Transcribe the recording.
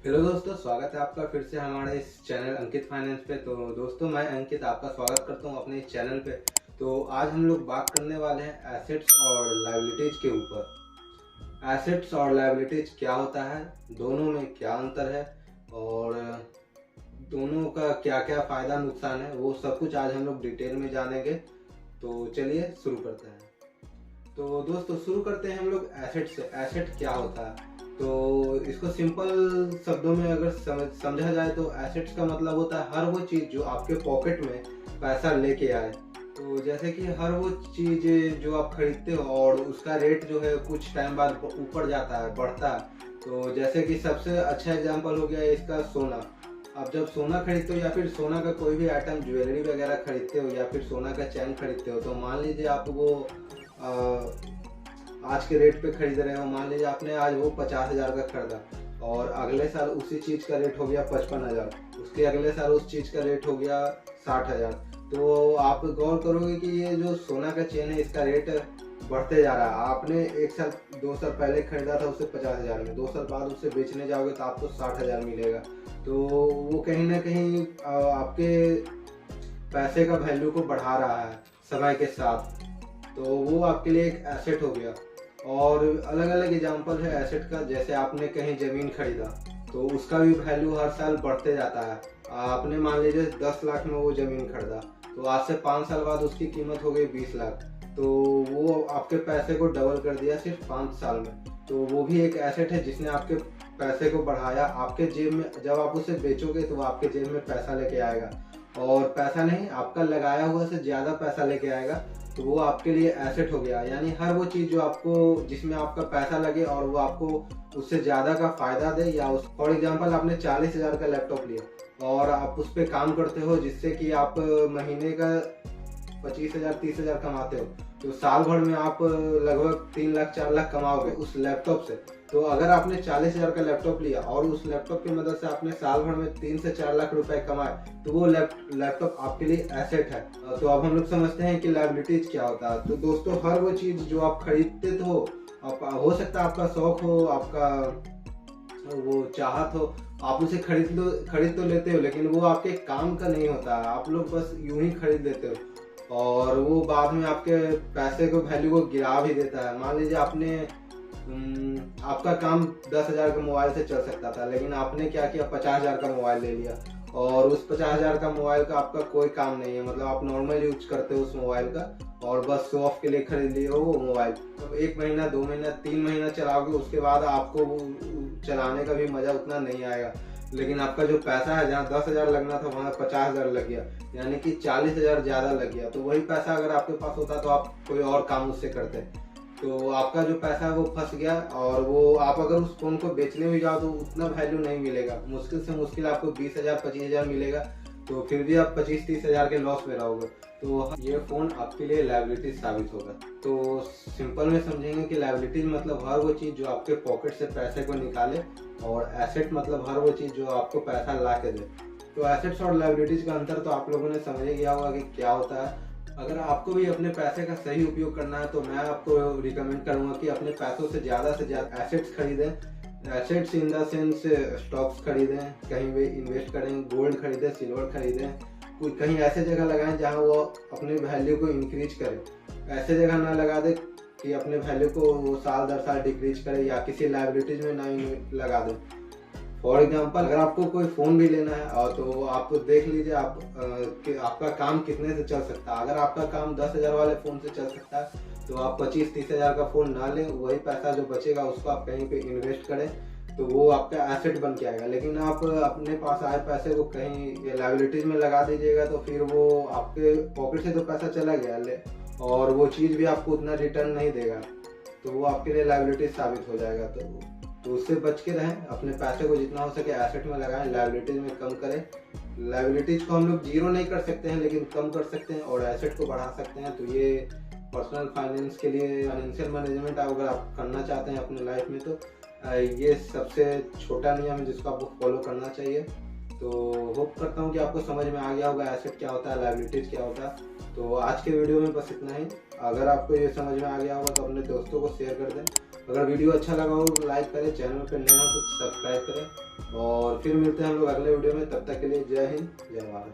Hello दोस्तों, स्वागत है आपका फिर से हमारे इस चैनल अंकित फाइनेंस पे। तो दोस्तों, मैं अंकित आपका स्वागत करता हूं अपने इस चैनल पे। तो आज हम लोग बात करने वाले हैं एसेट्स और लायबिलिटीज के ऊपर। एसेट्स और लायबिलिटीज क्या होता है, दोनों में क्या अंतर है और दोनों का क्या क्या फ़ायदा नुकसान है, वो सब कुछ आज हम लोग डिटेल में जानेंगे। तो चलिए शुरू करते हैं। तो दोस्तों, शुरू करते हैं हम लोग एसेट से। एसेट क्या होता है, तो इसको सिंपल शब्दों में अगर समझा जाए तो एसेट्स का मतलब होता है हर वो चीज़ जो आपके पॉकेट में पैसा लेके आए। तो जैसे कि हर वो चीज़ जो आप खरीदते हो और उसका रेट जो है कुछ टाइम बाद ऊपर जाता है, बढ़ता है। तो जैसे कि सबसे अच्छा एग्जांपल हो गया इसका सोना। आप जब सोना खरीदते हो या फिर सोना का कोई भी आइटम, ज्वेलरी वगैरह खरीदते हो या फिर सोना का चैन खरीदते हो, तो मान लीजिए आप वो आज के रेट पे खरीद रहे हो। मान लीजिए आपने आज वो 50,000 का खरीदा और अगले साल उसी चीज़ का रेट हो गया 55,000, उसके अगले साल उस चीज़ का रेट हो गया 60,000। तो आप गौर करोगे कि ये जो सोना का चेन है इसका रेट बढ़ते जा रहा है। आपने एक साल 2 साल पहले खरीदा था उसे 50,000 में, 2 साल बाद उसे बेचने जाओगे तो आपको 60,000 मिलेगा। तो वो कहीं ना कहीं आपके पैसे का वैल्यू को बढ़ा रहा है समय के साथ। तो वो आपके लिए एक एसेट हो गया। और अलग अलग एग्जांपल है एसेट का। जैसे आपने कहीं ज़मीन खरीदा तो उसका भी वैल्यू हर साल बढ़ते जाता है। आपने मान लीजिए 10 लाख में वो ज़मीन खरीदा, तो आज से 5 साल बाद उसकी कीमत हो गई 20 लाख। तो वो आपके पैसे को डबल कर दिया सिर्फ 5 साल में। तो वो भी एक एसेट है जिसने आपके पैसे को बढ़ाया। आपके जेब में जब आप उसे बेचोगे तो वो आपके जेब में पैसा लेके आएगा, और पैसा नहीं, आपका लगाया हुआ से ज़्यादा पैसा लेके आएगा। तो वो आपके लिए एसेट हो गया। यानी हर वो चीज़ जो आपको, जिसमें आपका पैसा लगे और वो आपको उससे ज़्यादा का फ़ायदा दे। या उस फॉर एग्जांपल आपने 40,000 का लैपटॉप लिया और आप उस पर काम करते हो जिससे कि आप महीने का 25,000 30,000 कमाते हो, तो साल भर में आप लगभग 3 लाख 4 लाख कमाओगे उस लैपटॉप से। तो अगर आपने 40,000 का लैपटॉप लिया और उस लैपटॉप की मदद से आपने साल भर में 3 से 4 लाख रुपए कमाए, तो वो लैपटॉप आपके लिए एसेट है। तो अब हम लोग समझते हैं कि लायबिलिटीज क्या होता है। तो दोस्तों, हर वो चीज़ जो आप खरीदते हो, हो सकता है आपका शौक हो, आपका वो चाहत हो, आप उसे खरीद तो लेते हो, लेकिन वो आपके काम का नहीं होता है। आप लोग बस यूं ही खरीद लेते हो और वो बाद में आपके पैसे को, वैल्यू को गिरा भी देता है। मान लीजिए आपने आपका काम 10,000 का मोबाइल से चल सकता था, लेकिन आपने क्या किया, 50,000 का मोबाइल ले लिया और उस 50,000 का मोबाइल का आपका कोई काम नहीं है। मतलब आप नॉर्मल यूज करते हो उस मोबाइल का और बस शो ऑफ के लिए खरीद लिए हो वो मोबाइल। तो 1 महीना 2 महीना 3 महीना चलाओगे, उसके बाद आपको वो चलाने का भी मजा उतना नहीं आएगा। लेकिन आपका जो पैसा है, जहाँ 10,000 लगना था वहाँ 50,000 लग गया, यानी कि 40,000 ज़्यादा लग गया। तो वही पैसा अगर आपके पास होता तो आप कोई और काम उससे करते। तो आपका जो पैसा है वो फंस गया, और वो आप अगर उस फोन को बेचने भी जाओ तो उतना वैल्यू नहीं मिलेगा। मुश्किल से मुश्किल आपको 20,000 25,000 मिलेगा, तो फिर भी आप 25-30,000 के लॉस में रहोगे। तो ये फ़ोन आपके लिए लायबिलिटी साबित होगा। तो सिंपल में समझेंगे कि लायबिलिटीज मतलब हर वो चीज़ जो आपके पॉकेट से पैसे को निकाले, और एसेट मतलब हर वो चीज़ जो आपको पैसा ला के दे। तो एसेट्स और लायबिलिटीज का अंतर तो आप लोगों ने समझ ही गया होगा कि क्या होता है। अगर आपको भी अपने पैसे का सही उपयोग करना है तो मैं आपको रिकमेंड करूंगा कि अपने पैसों से ज़्यादा एसेट्स खरीदें। Assets in the sense stocks खरीदें, कहीं भी इन्वेस्ट करें, गोल्ड खरीदें, सिल्वर खरीदें, कोई कहीं ऐसे जगह लगाएं जहां वो अपने वैल्यू को इंक्रीज करे। ऐसे जगह ना लगा दे कि अपने वैल्यू को वो साल दर साल डिक्रीज करे, या किसी लायबिलिटीज में ना लगा दें। फॉर एग्जाम्पल, अगर आपको कोई फ़ोन भी लेना है और तो आप देख लीजिए कि आपका काम कितने से चल सकता है। अगर आपका काम 10,000 वाले फ़ोन से चल सकता है तो आप 25-30,000 का फ़ोन ना लें। वही पैसा जो बचेगा उसको आप कहीं पे इन्वेस्ट करें, तो वो आपका एसेट बन के आएगा। लेकिन आप अपने पास आए पैसे को कहीं लायबिलिटीज में लगा दीजिएगा तो फिर वो आपके पॉकेट से तो पैसा चला गया, और वो चीज़ भी आपको उतना रिटर्न नहीं देगा। तो वो आपके लिए लायबिलिटीज साबित हो जाएगा। तो उससे बच के रहें। अपने पैसे को जितना हो सके एसेट में लगाएं, लायबिलिटीज में कम करें। लायबिलिटीज को हम लोग जीरो नहीं कर सकते हैं, लेकिन कम कर सकते हैं, और एसेट को बढ़ा सकते हैं। तो ये पर्सनल फाइनेंस के लिए, फाइनेंशियल मैनेजमेंट अगर आप करना चाहते हैं अपने लाइफ में, तो ये सबसे छोटा नियम है जिसको आपको फॉलो करना चाहिए। तो होप करता हूँ कि आपको समझ में आ गया होगा एसेट क्या होता है, लायबिलिटीज क्या होता है। तो आज के वीडियो में बस इतना ही। अगर आपको ये समझ में आ गया होगा तो अपने दोस्तों को शेयर कर दें। अगर वीडियो अच्छा लगा हो तो लाइक करें, चैनल पर नए हो तो सब्सक्राइब करें, और फिर मिलते हैं हम लोग अगले वीडियो में। तब तक के लिए जय हिंद, जय भारत।